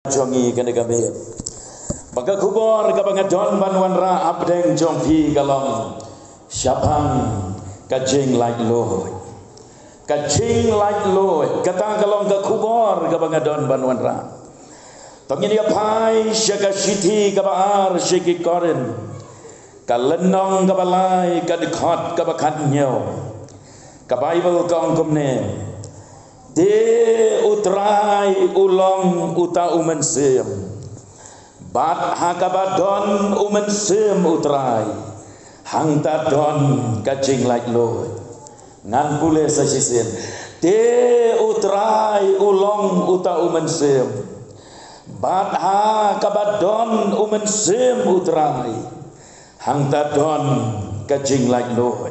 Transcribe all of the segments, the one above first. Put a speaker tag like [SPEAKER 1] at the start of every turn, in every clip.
[SPEAKER 1] jongi kene kami baka kubor ka bangadon banwan ra abdeng jongpi galong syabang kajing like loy kajing like loy kata galong ka kubor ka bangadon banwan ra tongini apai syaka siti ka baar syiki koren ka lenong ka balai ka dikhot ka bakhat nyo ka bible ka ongkomne de utrai ulong uta umensem bat hakabadon umensem utrai hangta don kajing like loy ngan pule sasisen de utrai ulong uta umensem bat hakabadon umensem utrai hangta don kajing like loy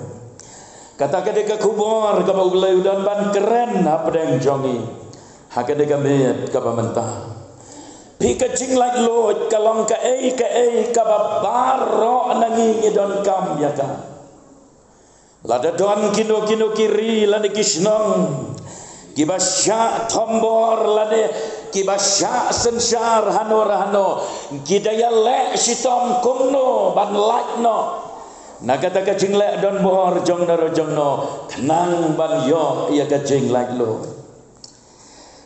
[SPEAKER 1] kata kedeka kubor kapa ulai udan ban keren apa deng jongi hakadeka met kapa mentah pi kajing like lot kalong ka kapa baro nangi ngidon kam ya ka lada don kino kiri lade kisnong kibasya tombor lade kibasya sensar hano kidaya le sitom kumno ban lakno nakata kajing lek don bor jong no tenang ban yo ya kajing lek lo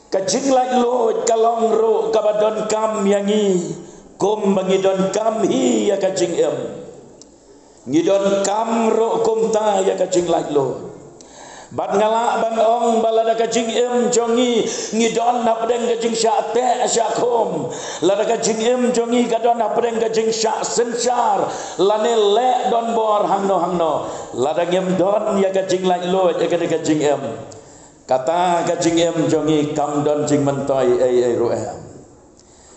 [SPEAKER 1] kajing lek lo kalong ro kabadon kam yangi kum bangi don kam hi ya kajing em ngidon kam ro kum ta ya kajing lek lo bat ngala ban ong balada kajing em jongi ngidon napdeng kajing sya te sya kum lada kajing em jongi kadon napdeng kajing sya sensar lane le don bor hangno lada ngem don ya kajing lai lo ya kajing em kata kajing em jongi kam don jing mentoy ai ro em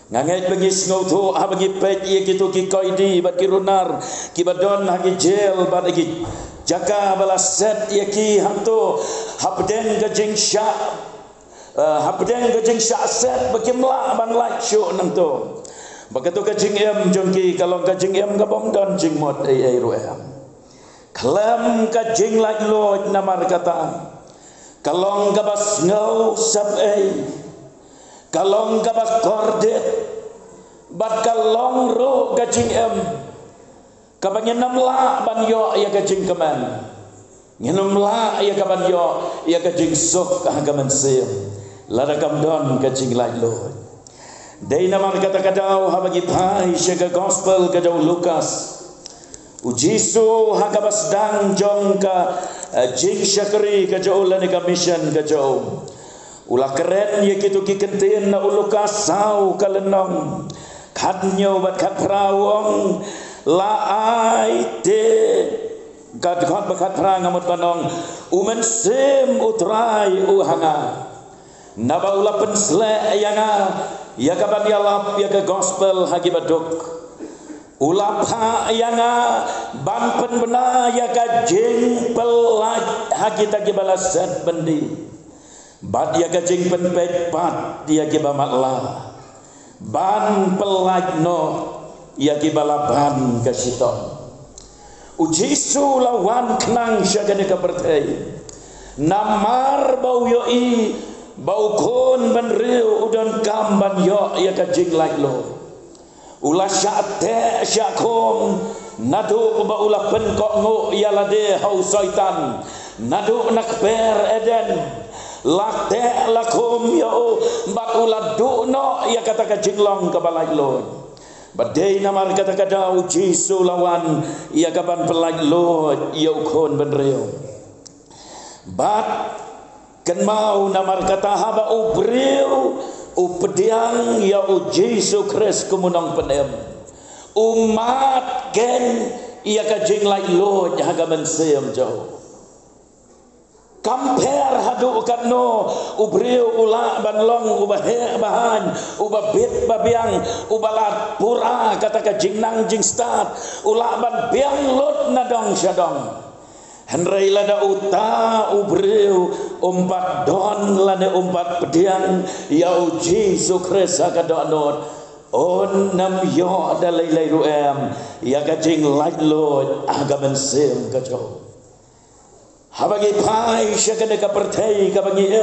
[SPEAKER 1] nganget bengis ngautu ha bagi pet ye kitu ki koidi bat kirunar ki badon hagi jel bat agi jaka balaset yaki hantu habden gajing sya set bakimla ban lak syu nang tu bakatu gajing em jongki kalau gajing em gabom don jing mot ai ru em klam gajing lak lo namar kata kalong gabas ngau sab ai kalong gabas kordet bat kalong ro gajing em kabangin namla ban yo ya kajing kaman nginamla ya kaban yo ya kajing sok hagaman sim lada kamdon kajing lai lo dai namar kata kadau habagi pai syaga gospel kadau Lukas ujisu hagabas dang jong ka jing syakri kajau lani ka mission kajau ulah keren ya kitu ki kentin na Lukas sau kalenong khatnyo bat khat prawong la ai te gad khat bakat rang amut banong umen sim utrai uhanga naba ula pensle yanga ya kaban ya lap ya ke gospel hagi baduk ulap ha yanga ban pen bena ya ka jing pelaj hagi tagi balasan bendi bad ya ka jing pen pet pat ya ki bamatla ban pelaj no ya kibalaban kasiton ujisu lawan kenang syagane kapertai namar bau yoi bau kon benriu udon kamban yo ya kajing like lo ulah syate syakom nadu ba ulah penkok ngo ya lade hau syaitan nadu nakber eden lakte lakum yo bat ulah duno ya kata kajing long kabalai lo badai namar kata-kata uji sulawan ia kapan pelaj lo ia ukon benreo bat kan mau namar kata haba ubreu upediang ia uji sukres kemunang penem umat ken ia kajing lai lo jaga mensem jauh kamper hadu katno ubreu ula banlong ubah bahan ubah bit babiang ubalat pura kata ka jingnang jing start ula ban biang lot nadong syadong henrei lada uta ubreu umpat don lada umpat pediang ya uji sukres akadonot on nam yo dalai lai ruem ya ka jing laj lot agamen sim kajo habagi pai syakade ka perthei ka bangi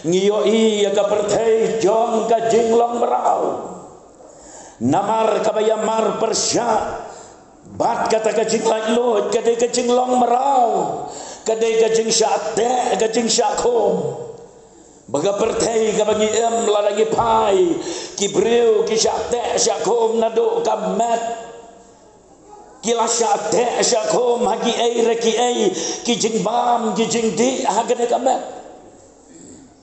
[SPEAKER 1] ngiyoi ka perthei jong ka jinglong merau namar ka bayamar persya bat kata ka jinglai lot kade ka jinglong merau kade ka jing syate ka jing syakom baga perthei ka bangi ladagi pai ki breu ki syate syakom nado ka mat kila syate syakom hagi ai reki ai ki jing bam ki jing di hagane kamat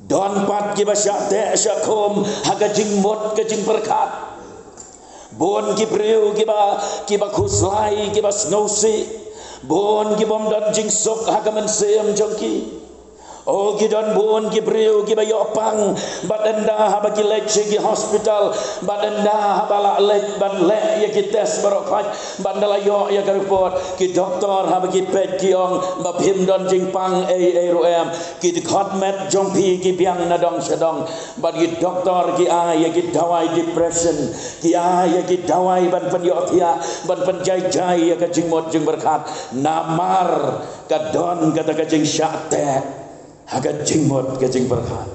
[SPEAKER 1] don pat ki ba syate syakom haga jing mot ke jing berkat bon ki breu ki ba khuslai ki ba snowsi bon ki bom don jing sok haga men sem jongki oh gidan bon ki breu ki ba yopang badanda haba ki lek ki hospital badanda haba lek ban le ya ki test barokat bandala yo ya ka report ki doktor haba ki pet ki ong ba phim don jing pang rom ki khot met jong pi ki biang na dong sedong ba ki doktor ki ya ki dawai depression ki ya ki dawai ban pen yo thia ban pen jai jai ya ka jing mot jing berkat namar ka don kata ka jing syate haga jingmot ke jing berkat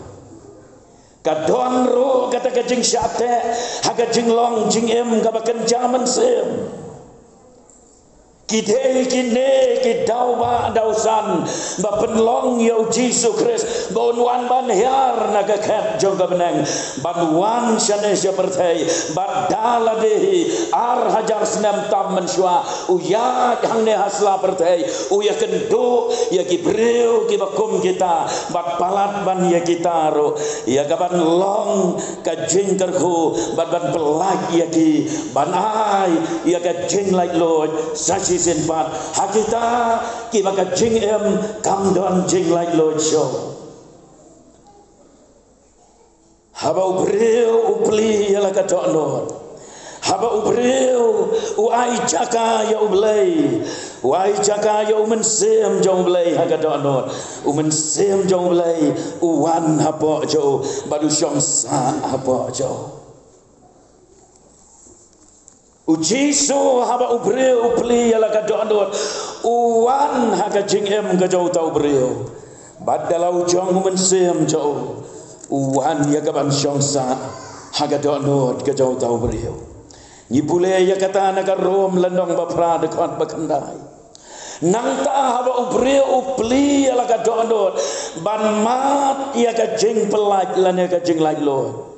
[SPEAKER 1] kadon ro kata ke jing syate haga jinglong jing ka bakan jaman sem kidei kine ki dauba dausan ba penlong yo Jesus Christ bon wan ban hiar naga khat jong benang ban wan shane seperti badala dehi ar hajar senam tam menswa uya hang ne hasla pertai uya kendo ya ki breu ki bakum kita bat palat ban ya kita ro ya kaban long ka jing terku ban pelag ya ki ban ai ya ka jing like lord sachi sin pat hakita ki baka jing kam don jing like lord show haba ubreu upli yala ka tonor haba ubreu uai jaka ya ublei uai jaka ya umensem jong blei haga tonor umensem jong blei uwan hapo jo badu syong sa hapo jo ujiso haba ubreu upli yala ka tonor uwan haga jing ka jo tau breu badalau jong umensem jo uwan ya kaban syongsa haga donor ke jauh tau beriau ni pule ya kata naga rom landong bapra de kon bakandai nang ta haba ubreu upli ya laga donor ban mat ya ka jing pelaj lan ya ka jing laj lo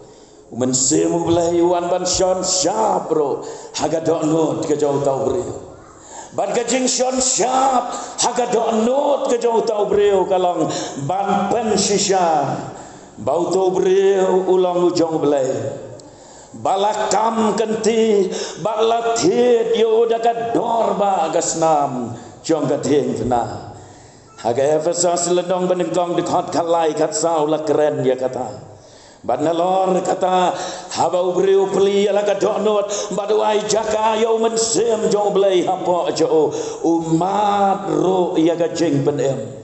[SPEAKER 1] men semu belai wan ban syon syap bro haga donor ke jauh tau beriau ban ka jing syon syap haga donor ke jauh tau beriau kalong ban pen shisha bau to breu ulang ujong belai balakam kenti balathiet yo dakat dorba gasnam jong gadeng tena haga efesas ledong benengkong dekat kalai kat sau la keren ya kata banalor kata haba ubreu peli ala ka donot baduai jaka yo mensem jong belai hapo jo umat ro ya ga jeng benem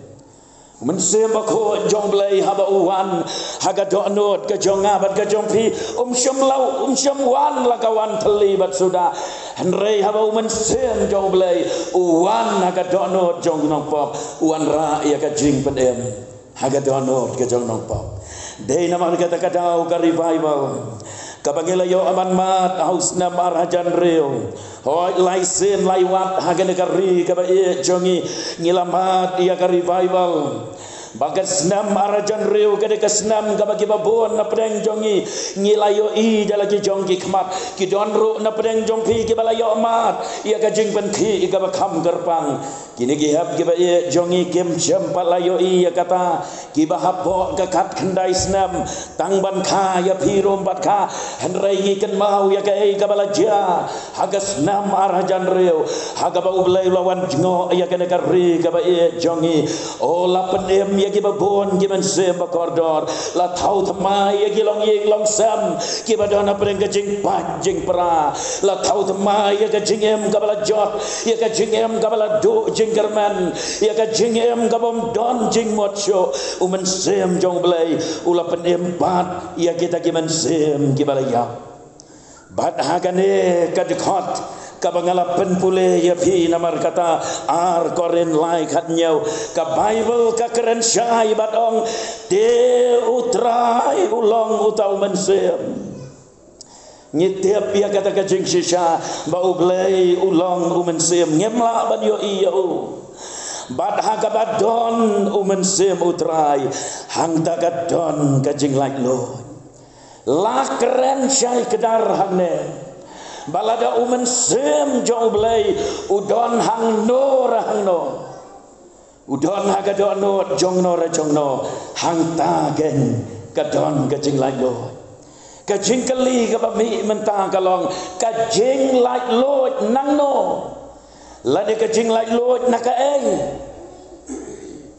[SPEAKER 1] mensem bako jong belai haba uwan haga donot ke jong abat ke jong pi syam lau syam wan la kawan terlibat sudah henrei haba mensem jong belai uwan haga donot jong nongpop uwan ra ya ka jing pedem haga donot ke jong nongpop dei nama kata-kata ka revival kabangila yo aman mat hausna marhajan reo hoi laisen laiwat hagane kari kabae jongi ngilamat ia ka revival bagat senam arajan reo kade ka senam kabagi babon na pedeng jongi ngilayo i dalagi jongi kmat ki donro na pedeng jongpi ki balayo mat ia ka jing penthi ka bakam gerpang kini ki hab ki bae jongi kem jam palayo i kata ki bahapo ka kat kendai senam tangban kha ya pirom bat kha henrei ken mau ya ka ei ka balaja hagas senam arajan reo haga ba ublai lawan jengo ia kade kari ka bae jongi ola penem ya ki babon ki men sem bakordor la thau thamai ya ki long yeng long sam ki badona preng ka jing pa jing pra la thau thamai ya ka jing em ka bala jot ya ka jing em ka bala do jing german ya ka jing em ka bom don jing mot sho men sem jong blai ula penem bat ya kita ki men sem ki bala ya bat hagane ka dikhot kabangalapan pule ya pi namar kata ar koren lai khat nhau ka Bible ka keren syai batong de utrai ulong utau mensem ngitiap ya kata ka jing shisha ba ublei ulong umensem ngemla ban yo iyo bat hakabadon umensem utrai hang tagadon ka jing like lo la keren syai kedar hangne balada umen sem jong blai udon hang no hang no udon hagadon no jong no hang ta gen kadon kajing lai lo kajing kali ka mi mentang kalong kajing lai lo nang no lade kajing lai lo naka eng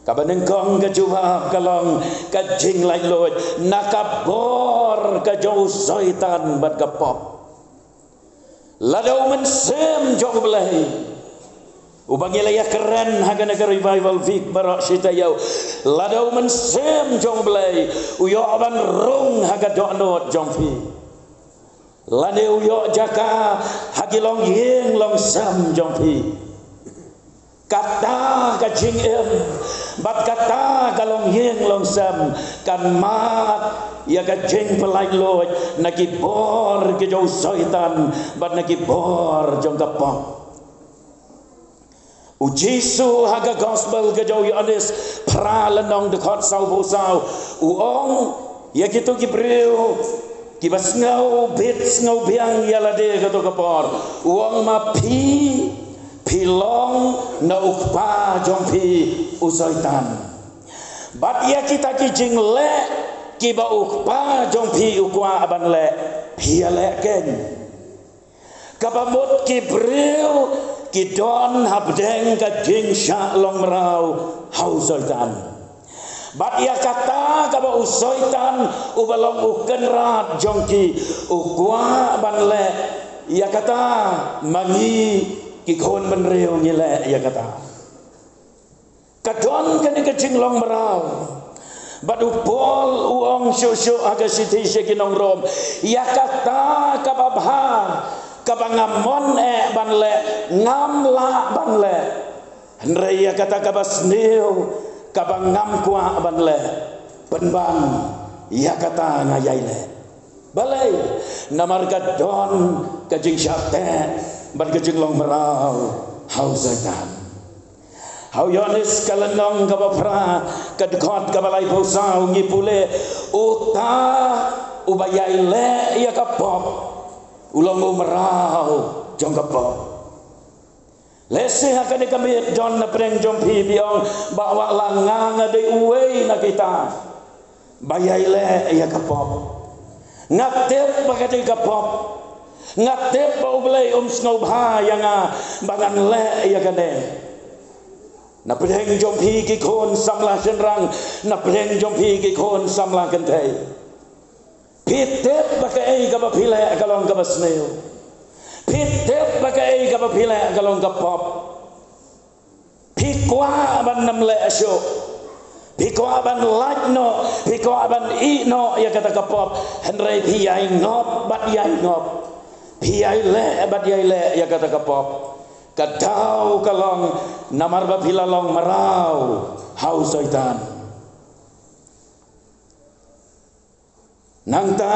[SPEAKER 1] kabaneng kong kajuha kalong kajing lai lo naka bor ka jauh syaitan bat kapop ladau mensem jong belai ubangi laya keren haga negara revival fik barak syita yau ladau mensem jong belai uyo aban rung haga doknot jong fi lade uyo jaka hagi long yeng long sam jong fi kata kajing em bat kata kalong yeng long sam kan mat ya kajing pelai loj naki bor ke jauh syaitan bat naki bor jong kapong ujisu haga gospel ke jauh Yohanes pralenong dekat sau bosau uong ya kitu kibreu kibas ngau bet ngau biang ya lade kato kapor uong ma pilong na ukpa jong pi usaitan bat ya kita kijing le kiba ukpa jong pi ukwa aban le pia le ken kabamut kibreu kidon habdeng kajing sya long merau hau saitan bat ya kata kaba usaitan ubalong ukenrat jong ki ukwa aban le ya kata mangi kikon menreo ngile ya kata kadon kene kecing long merau badu pol uong syusyu aga siti sekinong rom ya kata kababha kabangamon banle ngamla banle andre ya kata kabasneu kabangam kwa banle penban ya kata ngayaile balai namar kadon kajing syate ban kajing long merau hau zaitan hau Yohanes kalenong kabapra kadkot kabalai posau ngipule uta ubayai le ya kapop ulong merau jong kapop lese hakane kami don na preng jong pi biong bawa langang ade uwe na kita bayai le ya kapop ngatep bagate kapop ngatep pa ublay snow bha yang bangan le ya kane na preng jom pi ki kon samla senrang na preng jom pi ki kon samla kentei pitep pakai ka pile kalong ka basneo pitep pakai ka pile kalong ka pop pikwa ban nam le asyo pikwa ban like no pikwa ban i no ya kata ka pop henry pi ai ngop bat yai ngop piai le badiai le ya kata kapop kadau kalong namar babila long marau hau syaitan nangta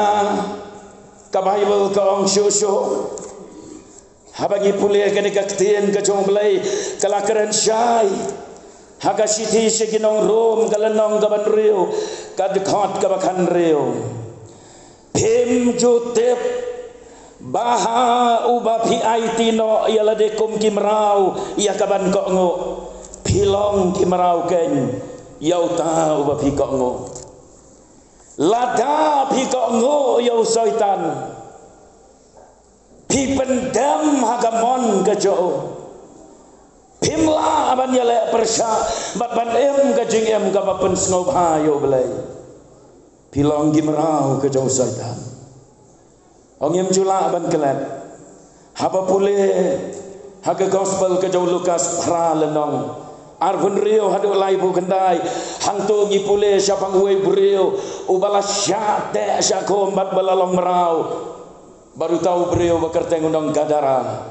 [SPEAKER 1] ka Bible ka ong syusyo habagi pule kene kaktien ka jong belai kalakaran syai haga siti seginong rom kalenong ka banrio kadkot ka bakan rio pim jutep baha uba pi aitino ialah dekum kimrau ia kaban kok ngo pilong kimrau ken yau ta uba pi kok ngo lada pi kok ngo yau syaitan pi pendam hagamon kejo pimla aban yale persya bat ban em kajing em kabapen snow hayo belai pilong kimrau kejo syaitan Ongem jula aban kelat haba pule haga gospel ke jauh Lukas pra lenong arvun rio hadu lai bu kendai hang tu ngi pule syapang uai brio ubala syate syakom bat balalong merau baru tahu brio bekerteng undang kadara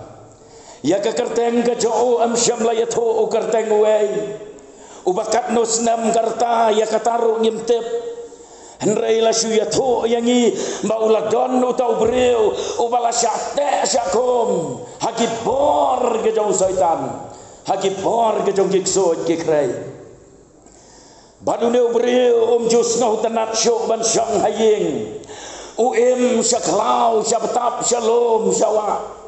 [SPEAKER 1] Ya ka kerteng ka jo am syam la yato o kerteng wei. Ubakat no senam karta ya kataru ngimtep. Henrei la syu yato yangi maula don utau breu ubala syate syakom. Hakit bor ke jong syaitan. Hakit bor ke jong giksot kikrei. Badune breu jus no tanat syok ban syang haying. Syaklau syabtap shalom syawa.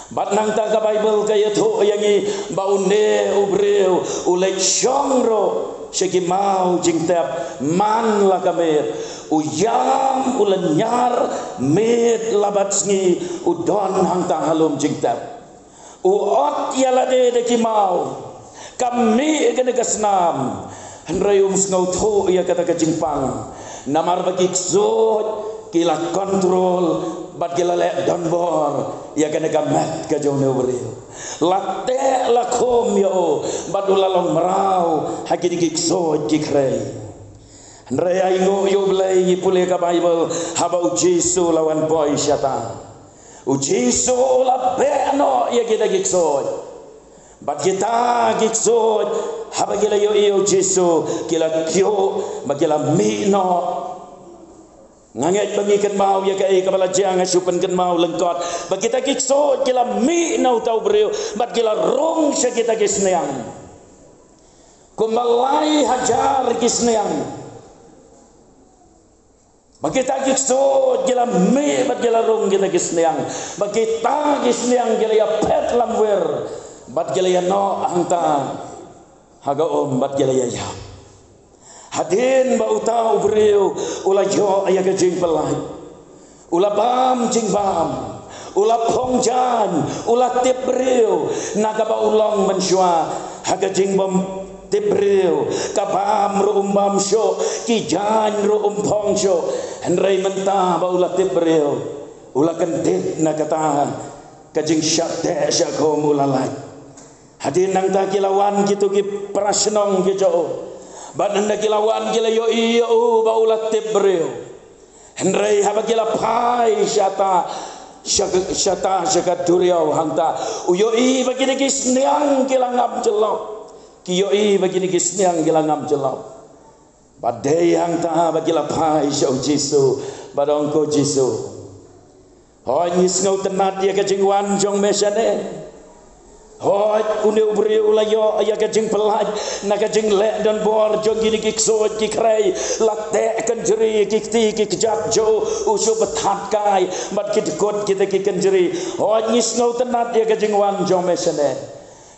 [SPEAKER 1] Bat nang ta ka Bible kaya to yangi baunde ubreu ulek syongro syaki mau jingtap man la kamer uyam ulenyar med labatsngi udon hang ta halum jingtap uot yalade de ki mau kami kene kasnam henrai ngau to ya kata ka jingpang namar bagi zot kila kontrol bat kila lek donbor ya kena gamat ka jone beril latte lakom yo bat ulalong merau hakini gikso jikrei nrea ingo yo blai pule ka Bible haba ujisu lawan boy syatan ujisu la beno ya kita gikso bat kita gikso haba kila yo ujisu kila kyo bagila mino nganget bangikan mau ya kai kepala jang asupan kan mau lengkot bagi kita kikso kila mi nau tau breu bat kila rong sya kita kisneang kumbalai hajar kisneang bagi kita kikso kila mi bat kila rong kita kisneang bagi kita kisneang kila ya pet lamwer bat kila ya no hangta haga bat kila ya ya hadin ba utau breu ula jo aya ke jing pelai ula bam jing bam ula pongjan ula tip breu naga ba ulong mensua haga jing bam tip breu ka bam ru umbam syo ki jan ru umpong syo henrei mentah ba ula tip breu ula kendit naga tahan ka jing syate syakom ula lai hadin nang ta kilawan kitu ki prasnong ki jo badan kilawan kila yo iyo baulat tebreu henrei haba kila pai syata syaka duriau hangta uyo i bagi ni kisniang kila ngam jelok kiyo i bagi ni kisniang kila ngam jelok badai hangta bagi la pai syau jisu badong ko jisu hoi ngis ngau tenat ya kejingwan jong mesane hoi une ubri ulayo aya kajing pelaj na kajing lek dan bor jong gini kikso kikrei latte kanjeri kikti kikjat jo usu bethat kai bat kitkot kita kikanjeri hoi ngis ngau tenat ya kajing wan jong mesane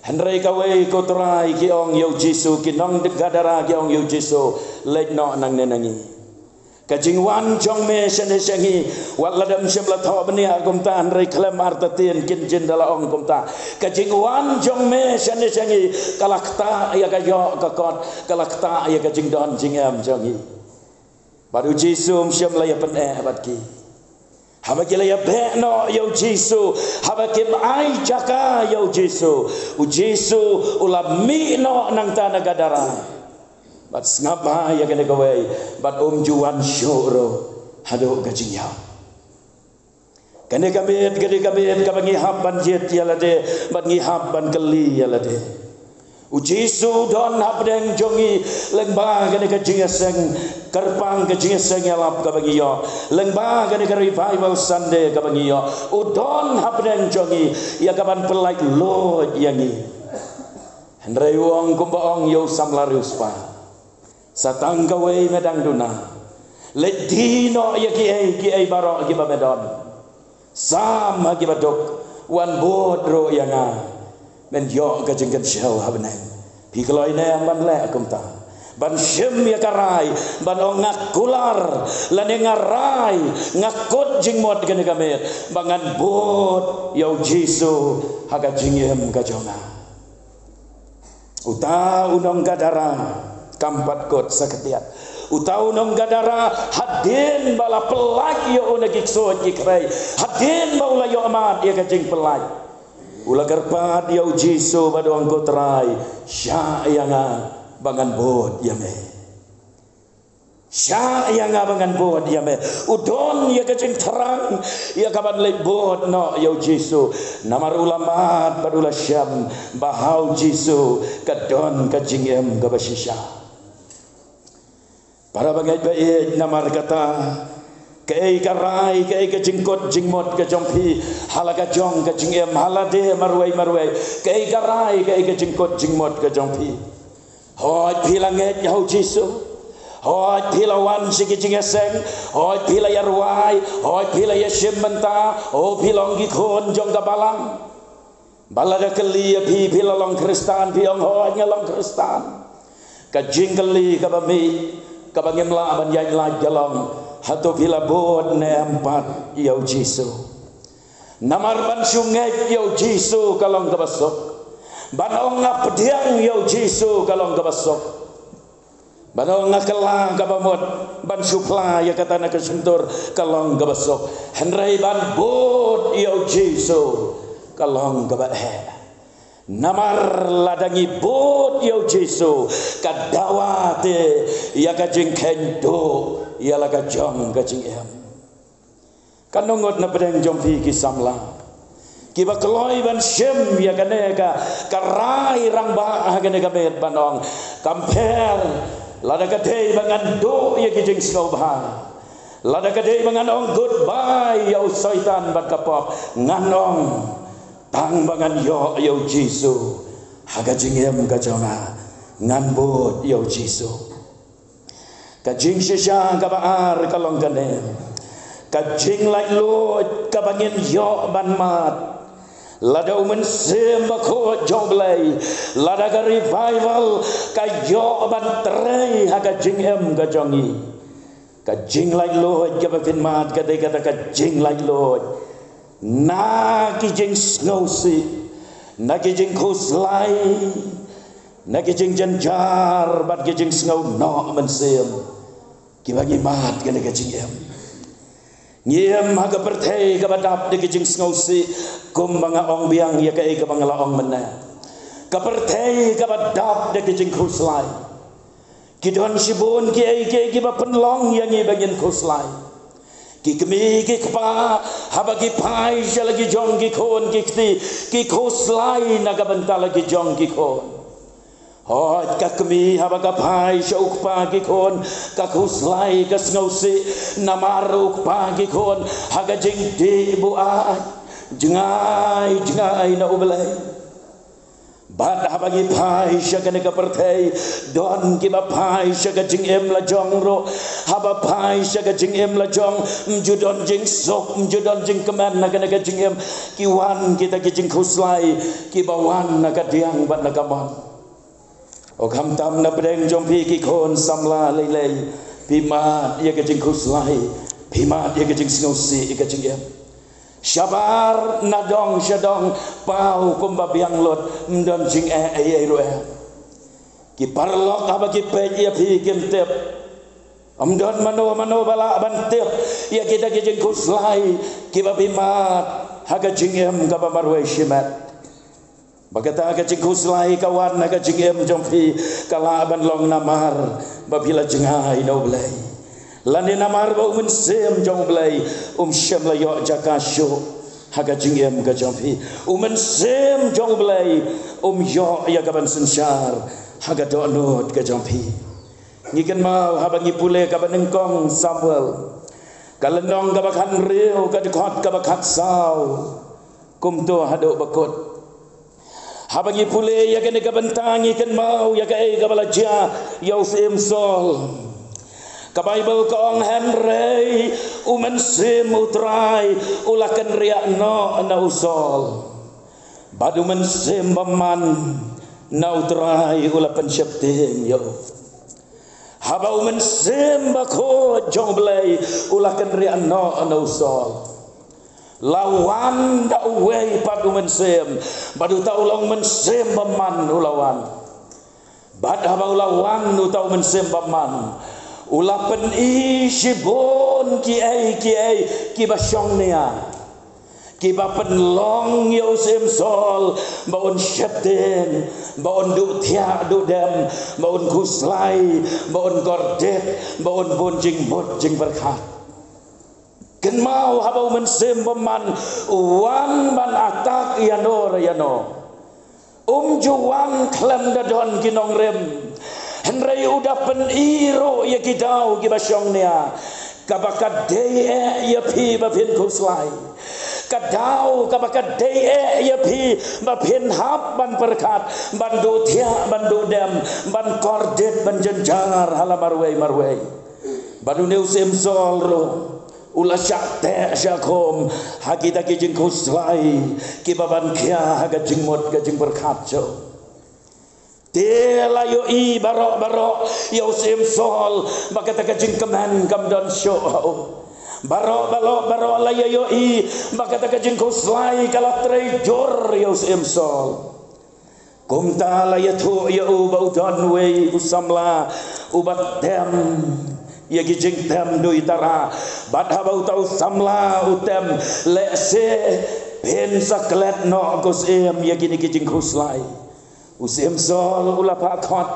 [SPEAKER 1] henrei kawei kotrai ki ong yo jisu kinong degadara ki ong yo jisu lek no nang nenangi kajing wan jong me sene sengi waladam sebla tho benia kumta henrei klem artatin kin jendala ong kumta kajing wan jong me sene sengi kalakta ya kayo kakot kalakta ya kajing don jingam jongi baru jisu sebla ya pene batki haba kila ya beno yo jisu haba kim ai jaka yo jisu u jisu ulami no nang tanah gadara bat ngapa ya kena kawai bat juan syuro hado gajing ya kene kabet kabangi habban jet ya lade bat ngi habban keli ya lade ujisu don habdeng jongi lengba kene gajing seng kerpang gajing seng ya lap kabangi yo lengba kene revival sunday kabangi yo udon habdeng jongi ya kaban pelai lo yangi henrei wong kumbaong yo samlarus pa satang kawai medang duna ledino ya ki ai barok ki babedon sama ki badok wan bodro yanga men yo ka jengken syau habnai pi keloi ne ban le akumta ban syem ya karai ban ngakular lan ngarai ngakut jingmot kene kamet bangan bot yo jisu haga jingem ka jona uta unong gadara kampat kot saketiat utau nong gadara hadin bala pelak yo una gikso kikrei hadin baula yo amat ya kajing pelak ula garpat yo jisu badong kotrai sya yanga bangan bot yame Sya yang abangan bod ya me udon ya kacing terang ya kaban le bod no ya Jisu namar ulama padula syam bahau Jisu kadon kacing em gabasisha para bagai baik namar kata kei karai kei kacingkot jingmot kacompi halaka jong kacing em halade marwai kei karai kei kacingkot jingmot kacompi hoi pilanget ya Jisu hoi pilawan sikicing eseng hoi pila yarwai hoi pila yashim menta oh pilong gikon jong kabalang balada keli pi pila long kristan piong hoi ngelong kristan kajing keli kabami kabangim la ban yai la jalong hatu pila bod ne empat yau Jisu namar ban sungai yau Jisu kalong kabasok ban ong ngapdiang yau Jisu kalong kabasok Banong ngakala kabamot ban supla ya kata nak sentur kalong gabasok henrai ban bot yau Jisu kalong gabahe namar ladangi bot yau Jisu kadawate ya kajing kendo ya laga jong kajing em kanongot na pedeng jompi kisamla kiba keloi ban shem ya kaneka karai rang ba kaneka bet banong kamper lada kadai bangan do ya kijing snobha lada kadai bangan ong goodbye ya syaitan bat kapop nganong tang bangan yo ya Jisu haga jingem kajona nganbot ya Jisu kajing shisha kabaar kalong ganem kajing like Lord kabangin yo ban mat lada umen semba ko joblay lada ka revival kayo ban trei haga jingem ga jongi ka jing like Lord ka bapin mat ka de kata ka jing like Lord na ki jing snowsi na ki jing kuslai na ki jing janjar bat ki jing snow no men sem ki bagi mat ka de ka jingem Nyem haga perthei ka badap de kijing sngosi kum banga ong biang ya kai ka bangala ong mena ka perthei ka badap de kijing kuslai kidon sibun ki ai ki ba penlong yang i bagin kuslai ki kemi ki kpa haba ki pai lagi jong ki kon ki kuslai na ka banta lagi jong ki kon hoi kakmi haba ka pai shauk pagi kon kakuslai kasngausi namaruk pagi kon haga jing di buat jengai na ubelai bad haba ki pai shaka ne ka perthei don ki ba pai shaka jing em la jong ro haba pai shaka jing em la jong mjudon jing sok mjudon jing keman na ka jing em ki wan kita ki jing kuslai ki bawan na ka diang bat na ka mon o kam tam na pedeng jompi ki kon samla lei pimat ya ke jing kuslai pimat ya ke jing sngosi ka jing em syabar nadong syadong pau kumba biang lot mdon jing e ro ki parlok aba ki pe ya pi kim tep amdon mano bala ban tep ya kita ki jing kuslai ki ba pimat haga jing em ka ba marwe shimat bagata ka jing kuslai kawan na ka jing em jompi kalaban long namar babila jengai no blai lani namar ba umen sem jong blai shem la yo jakasho haga jing em ka jompi umen sem jong blai yo ya ka ban sensar haga do not ka jompi ngiken mau habangi pule ka ban engkong Samuel kalenong ka bakhan reu ka dikot ka bakhat sau kum to hado bakot habangi pule ya kene ka bentangi kan mau ya ka e ka balaja ya usem sol ka Bible ka ong Henry umen sim utrai ulakan riak no na usol badu men sim baman na utrai ulakan syapting yo haba umen sim bako jong blai ulakan riak no na usol lawan da uwei padu mensem badu tau long mensem baman ulawan bad haba ulawan nu tau mensem baman ulapen i shibon ki ai ki basyong nia Kiba penlong yo sim sol baun syepten baun du thia du dem baun kuslai baun kordet baun bonjing bonjing berkat ken mau habau mensim beman wan ban atak yano juwan klem dadon kinong rem henrei udah peniro ya kidau kibasyong nia kabakat dee ya pi bapin kuslai kadau kabakat dee ya pi bapin hap ban perkat ban du thia ban du dem ban kordet ban jenjar hala marwei banu neu sim sol ro ula syate syakom hakita kijing kuslai kibaban kia haga jingmot ga jing berkat jo tela yo i barok yo sim sol bakata ka jing keman kam don show barok la yo i bakata ka jing kuslai kala trejor yo sim sol kumta la yatu yo bau don we usamla ubat dem ya gijing tem do itara badhabau tau samla utem lese pen saklet no gosem ya gini gijing kuslai usem sol ula pakot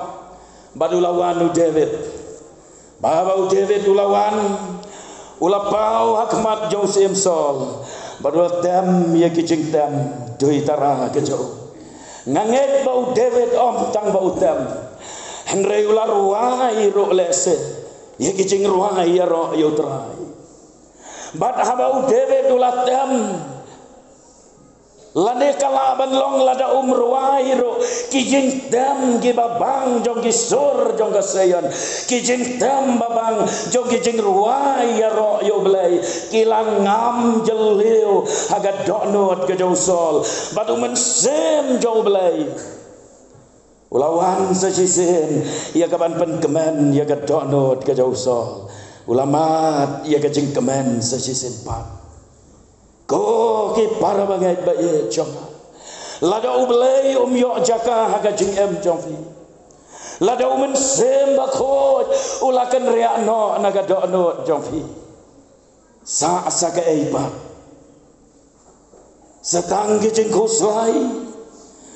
[SPEAKER 1] badulawan David babau David ulawan ula pau hakmat josem sol badul tem ya gijing tem do itara kejo nganget bau David om tang bau tem henrei ula ruai ro lese ya kijing ruang ya ro yo trai bat habau David ulatem lane kala banlong lada ruai ro kijing tem gibabang jong gisur jong gasayan kijing tem babang jong kijing ruai ya ro yo blai kilang ngam jeleu haga donot ke josol batu mensem jo blai ulawan sesisin ia kapan penkemen ia ke donot ke jauh sol ulamat ia ke jengkemen sesisin pat ko ki para bangai bae jong lada ublei yo jaka haga jeng em jong fi lada umen sem bakot ulakan ria no naga donot jong fi sa asa ke eibat satang ke jeng kuslai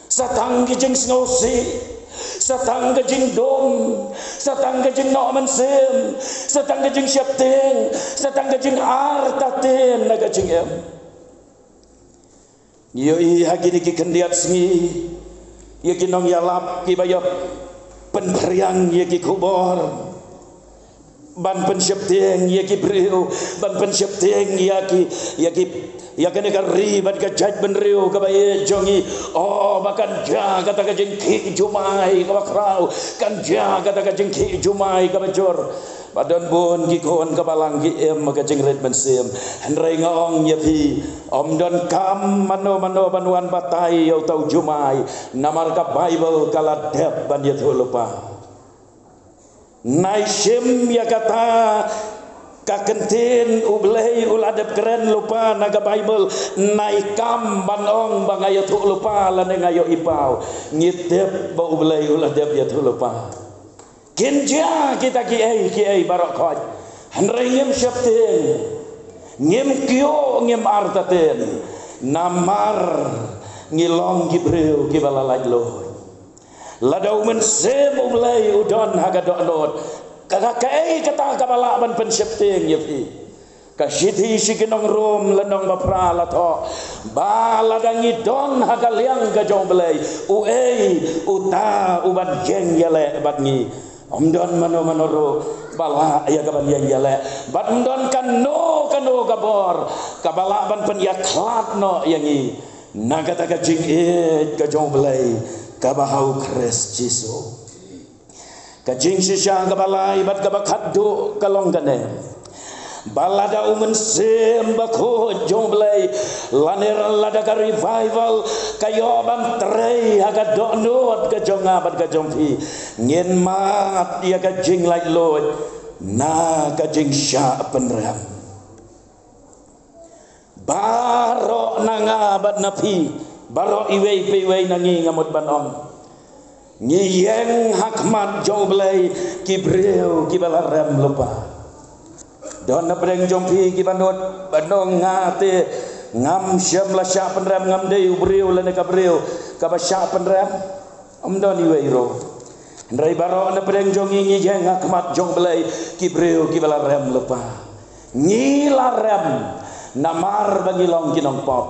[SPEAKER 1] satang gijing snosi satang gijing dom satang gijing no mensem satang gijing syapten satang gijing artaten naga jing em yo i hagini ki kendiat smi ye kinong yalap ki bayop penpriang ye ki kubor ban pensyapten ye ki breu ban pensyapten ya kene ka ribat ka jaj benriu ka bae jongi oh bakan ja kata ka jengki jumai ka bakrau kan ja kata ka jengki jumai ka bajor padon bon ki kon ka balang ki em ka jengret bensem henrei ngong ya pi om don kam mano banuan batai yo tau jumai namar ka bible kala dep ban ya lupa naishim ya kata kakentin ublei uladep keren lupa naga bible naikam banong bangayo tu lupa lane ngayo ipau ngitep ba ublei uladep ya tu lupa kinja kita kiai barokot henrei ngem syapten ngem kyo ngem artaten namar ngilong gibreu kibalalaj loy ladau mensem ublei udon haga donot kakakai kata kabala ban pensyapting yapi kasiti sikinong rum lenong bapra lato baladangi don hagaliang gajong belai uei uta uban jeng yale batngi omdon mano bala ya kaban yang yale bat omdon kano gabor kabala ban penyaklat no yangi nagata gajing gajong belai kabahau kres jisu kajing sisya kabalai bat kabakaddu kalong gane balada umen sembako jomblai lanir lada ka revival kayo ban trei aga donot ka jonga bat ka jompi ngin mat ya kajing lai lod na kajing sya penram baro nanga bat napi baro iwei pewei nangi ngamut banong ngiyeng hakmat jomblai kibreu kibalarem lupa don na preng jompi kibanot banong ngate ngam syam la sya penram ngam dei ubriu la ka briu ka ba sya penram amdoni weiro ndrai baro na pedeng jongi ngi jeng akmat jong belai ki briu ki bala rem lepa ngila rem namar bagi long kinong pop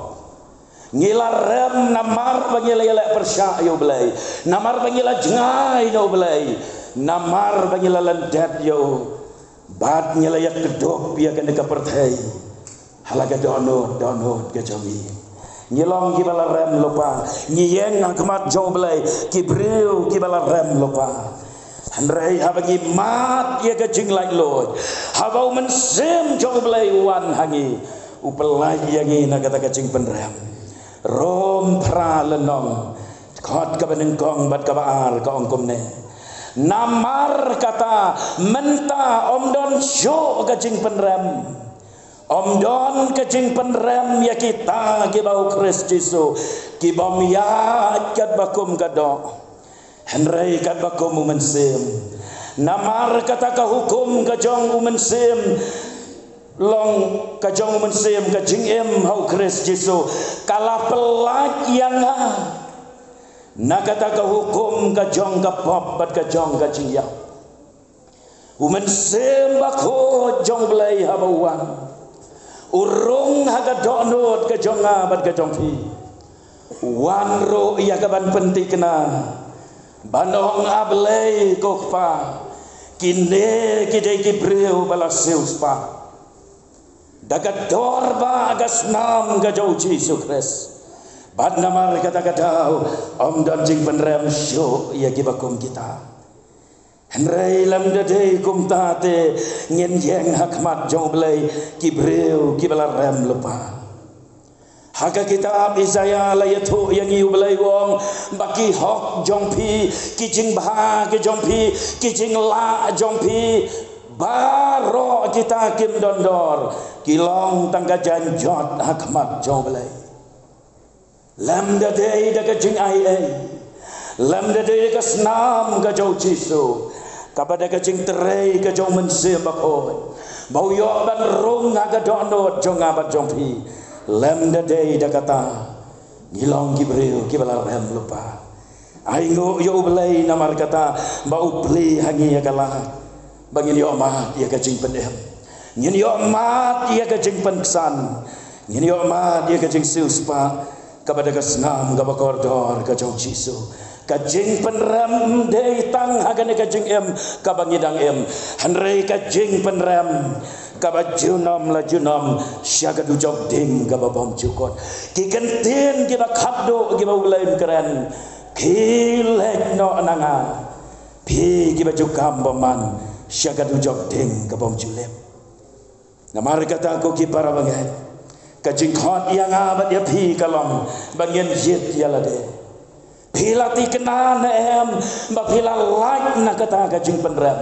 [SPEAKER 1] ngila rem namar bagi lele persya yo belai namar bagi la jengai no belai namar bagi la lendet yo bad nyela yak kedop ya kan ka perthai halaga dono ke jami nyilong ki bala rem lupa nyiyeng ngakmat jong belai ki briu ki bala rem lupa handrai habagi mat ya ke jing lai loi habau mensem jong belai wan hangi upelai yangi na kata ke jing penrem rom pra lenong khot ka benengkong bat ka baar ka ongkom ne namar kata menta omdon syo kajing penrem omdon kajing penrem ya kita ki bau Kristus ki bom ya kat bakum kado henrai kat bakum mensem namar kata ka hukum kajong mensem long kajong mensem kajing em hau Kristus kala pelak yang na kata ka hukum ka jong ka pop bat ka jong ka jing ya umen sembak ho jong belai habawan urung haga donot ka jong bat ka jong pi wan ro ya ka ban penti kena banong ablei ko pa kinde kidai ki breu bala seus pa daga dorba agas nam ka jong Jesus Christ bad namar kata-kata om dan jing penrem syuk ya kibakum kita henrei lam dadei kum tate ngin yeng hakmat jong belai kibreu kibala rem lepa haka kitab Isaya la yatu yang iu belai wong baki hok jong pi kijing bah ke jong pi kijing la jong pi baro kita kim dondor kilong tangga janjot hakmat jong belai lam dadei da ka jing ai lam dadei ka snam ka jau jisu kapada ka jing terei ka jau mensem bakoi bau yo ban rung ga donot jong abat jong pi lam dadei da kata ngilong ki breu ki bala rem lupa ai ngo yo belai namar kata bau pli hangi ya kala bagi yo ma dia ka jing pendem nyen yo ma dia ka jing pensan nyen yo ma dia ka jing siuspa kepada kesenam kabakordor kajong jisu kajing penrem dei tang hagane kajing em kabangidang em hanrei kajing penrem kabajunom la junom syaga dujok ding kababom cukot kikentin kiba khaddo kiba ulain keren kilek no ananga pi kiba jukam boman syaga dujok ding kabom julem namar kata aku ki para bangai kajing khot yang abat ya pi kalong bagian yit ya lade pilati kena em ba pila like na kata kajing penrem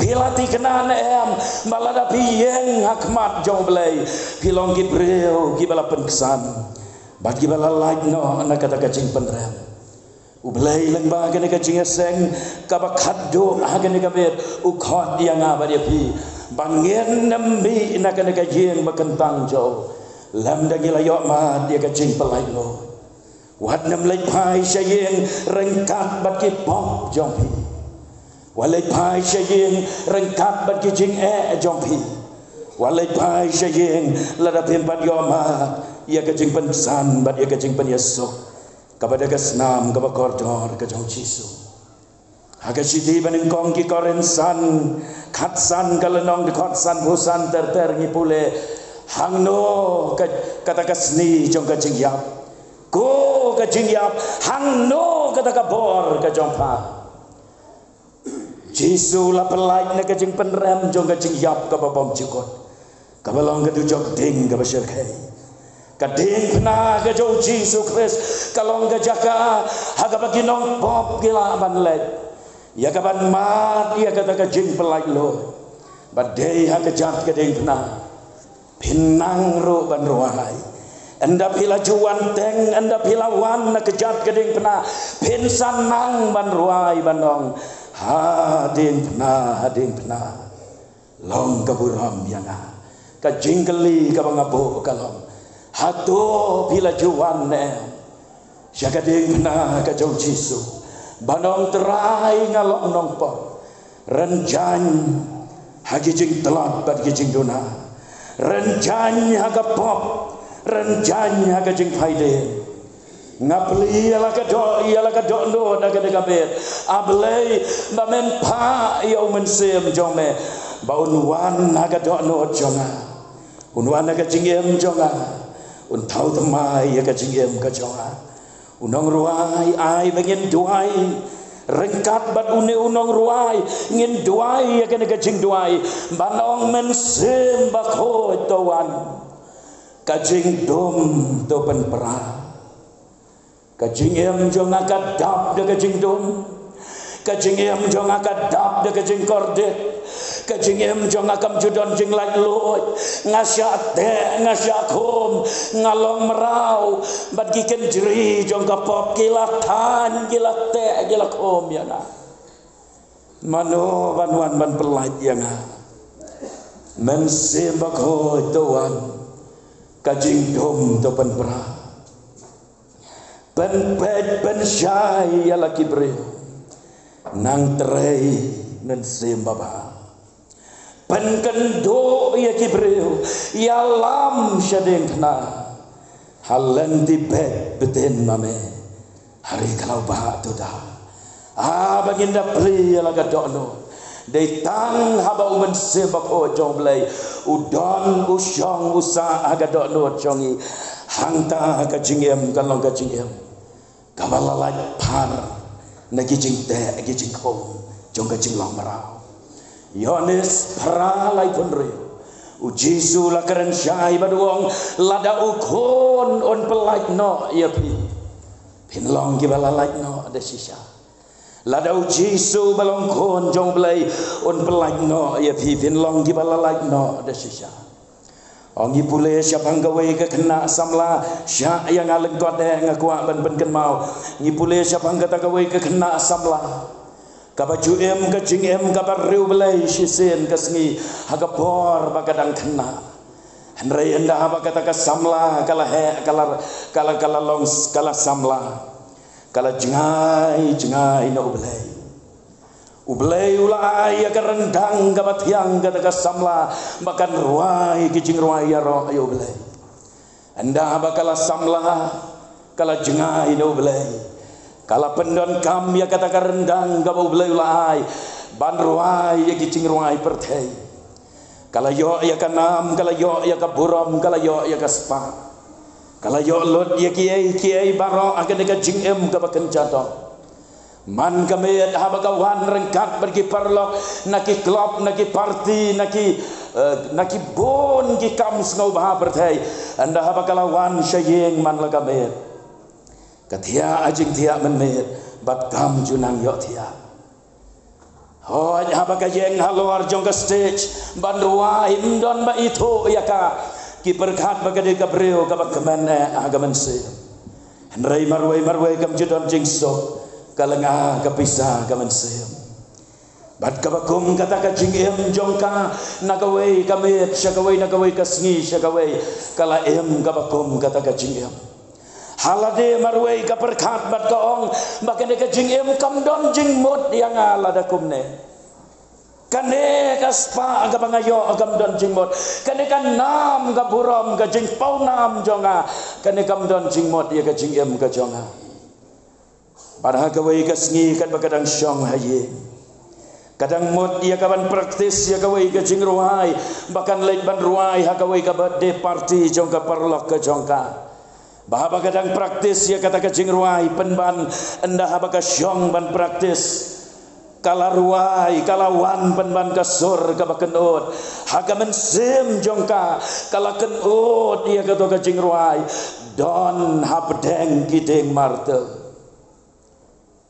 [SPEAKER 1] pilati kena em balada pi yeng hakmat jong belai pilong ki breu ki bala penkesan bat ki bala like no na kata kajing penrem ublai lang ba gane kajing seng kabak haddo hagane kabet u khot yang abat ya pi bangien nambi na kane kajing bakentang jo lam da gila yo ma dia ka jing pelai lo wat nam lai pai sayeng rengkat bat ki pop jong pi walai pai sayeng rengkat bat ki jing jong pi walai pai sayeng la da pem bat yo ma ia ka jing pensan bat ia ka jing pen yeso kapada ka snam ka bakordor ka jong jisu aga sidi baning kong ki korensan khatsan kalenong di khatsan busan ter ngipule hangno kata kasni jong ka jing yap ko ka jing yap hangno kata ka bor ka jong pa jisu la pelai na ka jing penrem jong ka jing yap ka babom jikot ka balong ka dujok ding ka basir kai ka ding pna ka jong jisu Christ kalong ka jaka haga baginong pop gila ban lek ya ka ban mat ya kata ka jing pelai lo badai ha ka jat ka ding pna pinang ro ban ruai anda pila juan teng anda pila wan na kejat keding pena pinsan nang ban ruai bandong hading pena long kaburam yana ka jingkeli ka bangabo kalong Hato bila juan ne Syakading na kajau Jisu Banong terai ngalok nong po Renjan hagijing telat bad gijing dona Renjan hagapop Renjan hagijing faide Ngapli ala kadok no nagadegabet Ablay bamen pa yaw mensem jome Baunwan nagadok no jonga Unwan nagajingem jonga Untau temai ya kajingem kajonga Unong ruai ai bengin duai Rengkat bat unong ruai ngin duai ya kene kajing duai Banong mensem bakho towan Kajing dom topen perang Kajing em jonga kadap de kajing dom Kajing em jonga kadap de kajing kordet Kajing em jonga kam judon jing like loy Ngasya te ngasya khom Ngalong merau Bat giken jeri jonga pop Gila tan gila te gila khom ya na Mano banwan ban pelait ya na Mensembak hoi tuan Kajing dom topan perang Ben ped ben syai ya laki beri Nang terai nan sembaba Ben kendo ya kibreu ya lam syadeng kena Halan di bed beten mame Hari kalau bah tu dah baginda beli ya laga dokno Dei tang haba umen sebab ojong belai Udon usyong usa aga dokno jongi Hangta kajingem kalong kajingem Kabalalai par Nagijing te gijing khom Jong kajing long merau Yones paralai pun reu Ujisu lakaran syai baduong Lada ukon on pelait no ya pi Pinlong kibalalai no ada sisa Lada ujisu balong kon jong belai On pelait no ya pi Pinlong kibalalai no ada sisa Ongi pule siapang gawe ke kena samla Syak yang aleng kode ngakuak ben kenmau Ngi pule siapang kata gawe ke kena samla Kabaju em kajing em kabar riu belai sisen kasngi hagapor bakadang kena Henry enda bakata ka samla kala he kala longs kala samla kala jengai no belai Ublay ulay ya rendang kabat yang kata ka samla makan ruai kijing ruai ya ro ayo belai enda bakala samla kala jengai no belai Kala pendon kam ya kata rendang gabau belai ulai ban ruai ya kijing ruai pertei kala yo ya kanam kala yo ya kaburam kala yo ya kaspa kala yo lot ya kiai baro akan dekat jing em gabakan jatuh man kami habagawan rengkat pergi parlok naki klub naki party naki bon ki kam ngau bah pertei anda habagalawan syayeng man lagamet Katia ajing tia menmet bat kam junang yo tia Hoi habaka jeng haluar jong ke stage bandua hindon ba itu ya ka ki perkat bagade gabreo ka bakmane agaman se Henry marwai kam judon jing sok kalenga kapisa kaman se bat kabakum kata ka jing em jong ka nagawai kamet syagawai nagawai kasngi syagawai kala em kabakum kata ka jing em Halade marwai ka perkat bat kaong bakan de jing em kam don jing mot yang ala da kumne kane kaspa aga bangayo agam don jing mot kane kan nam ga buram ga jing pau nam jonga kane kam don jing mot ya ka jing em ka jonga padahal kawai kasngi kat bakadang syong haye kadang mot ya kaban praktis ya kawai ka jing ruai bahkan leit ban ruai ha kawai ka birthday party jongka parlok ka jongka Bahaba kadang praktis ya kata kajing ruai penban endah habaka syong ban praktis kala ruai kala wan penban kasur ka bakenut haga mensem jongka kala kenut ya kata kajing ruai don habdeng kideng martel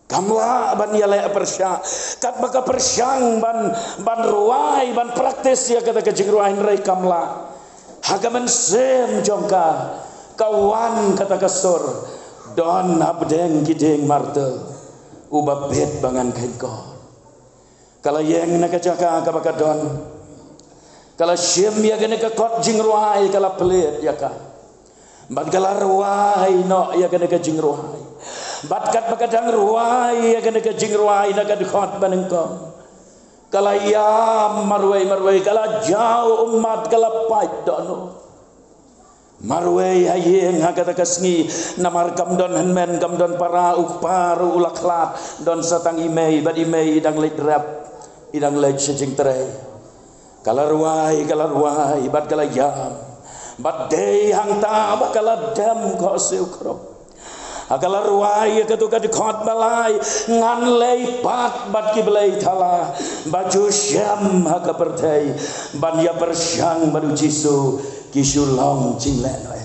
[SPEAKER 1] kamla ban ya le persya kat baka persyang ban ruai ban praktis ya kata kajing ruai rai kamla haga mensem jongka kawan kata kasur don abdeng gideng martel ubah bet bangan kainko kala yang nak jaka kabaka don kala syem ya gene ka kot jing ruai kala pelit ya ka Bat kala ruai no ya kena kajing ruai. Bat kat bakadang ruai ya kena kajing ruai nak dekat banengkong. Kala ya marwai kala jauh umat kala pait dono. Marwai hayeng hagata kasngi namar kamdon henmen kamdon para ukparu ulaklat don satang imei bad imei idang leit rap idang leit sejing terai. Kala ruai bat kala yam. Bat day hang ta bakala dam ko seukrop. Akala ruai ketuka dekat balai ngan lei pat bat ki belai thala baju syam haka pertai ban ya persyang badu jisu kisu long cinglen we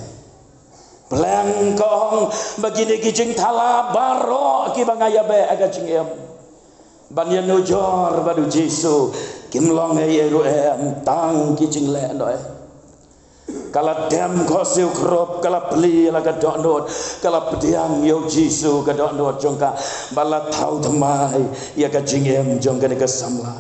[SPEAKER 1] peleng kong begini kijing thala baro ki bangaya be aga cingem ban ya nujor badu jisu kim long e ru em tang kijing len we kala dem kosiu krop kala beli la kadok dot kala pediang yo jisu kadok dot jongka bala tau thamai ya ka jingem jongka ne ka samla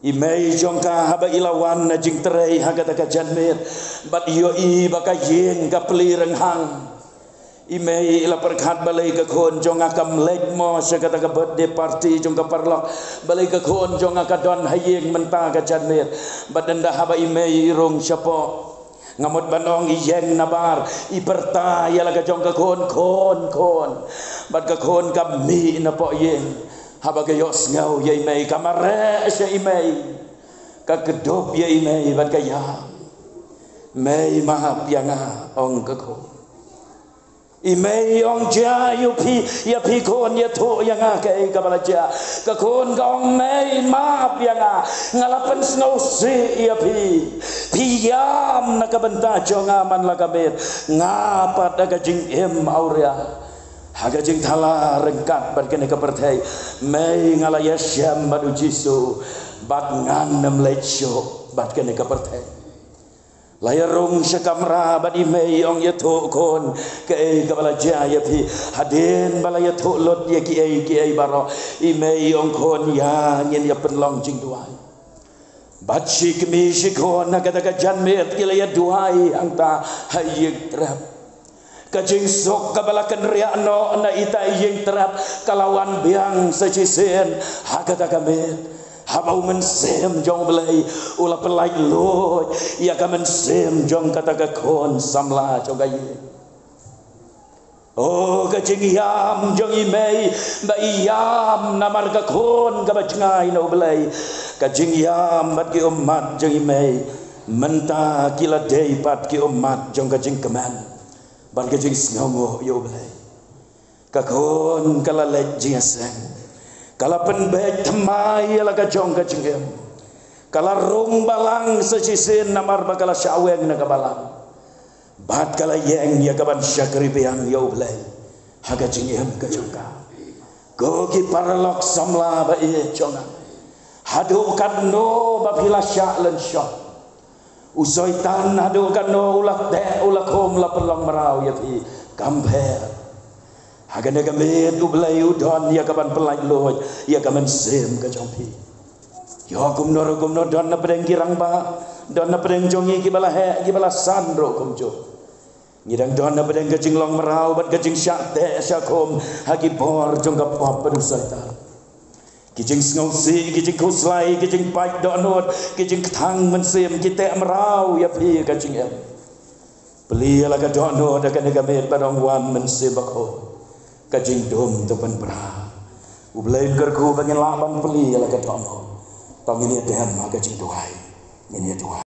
[SPEAKER 1] imei jongka haba ilawan na jing terei haga ka janmir bat yo i baka yen ka beli renghang imei ila perkhat balai ka khon jonga kam lek mo sekata ka birthday party jongka parlok balai ka khon jonga ka don hayeng menta ka janmir badanda haba imei rong syapo ngamut banong iyeng nabar iperta ya laga jongka khon bad ka khon ka mi na po yeng haba ka yos ngau ye imei kamare sya imei ka kedop ye imei bad ka ya mei mahap yang ong ka khon imei ong ja yu pi ya pi kon ya tho yang ka e ka balaja ka kon ka ong mei maap yang ngalapan snow si ya pi yam na ka benta jonga man la ka bet ngapat ka jing em auria haga jing thala rengkat bar kene ka perthai mei ngala ya syam badu jisu bat ngan nem lecho bat kene ka perthai layarung syakamra bad imei ong ya tho kon ke e ka balaja ya pi haden bala ya tho lot ya ki ai baro imei ong kon ya nyen ya penlong jing duai bat syik mi syikon na kata ka janmet kila ya duai angta hayek trap kajing sok ka balakan ria no na ita yeng trap kalawan biang sejisen hakata kamet habau mensem jong belai ulah pelai loy ia ka mensem jong kata ka kon samla jong gaye oh kajing yam jong imei ba yam namar ka kon ka bacngai no belai kajing yam bat ki umat jong imei menta kila dei pat ki umat jong kajing keman ban kajing sngongo yo belai ka kon kala lej jiaseng kala penbek thamai la ka jong ka cingem kala rung balang sesisin namar bakala syaweng na kabalang bat kala yeng ya kaban syakri biang yo blai haga cingem ka jongka go ki parlok samla ba e jonga hadu kan no ba pila syak len syok usoitan hadu kan no ulak de ulak hom la pelong merau ya pi kamper haga nega med ublai udon ya kaban pelai loy ya kaman sem ka jongpi yo kum no don na pedeng girang ba don na pedeng jongi ki bala he ki bala sandro kum jo ngidang don na pedeng ka jinglong merau bat ka jing syak te syakom hagi bor jong ka pop pedusata ki jing snau si ki jing kuslai ki jing pai donot ki jing thang men sem ki te merau ya pi ka jing em beli la ka donot ka nega med barong wan men se bakho kajing dom tepan bra ublain kerku bangin laban peli ala ka tomo tong ini dem kajing tuai ini tuai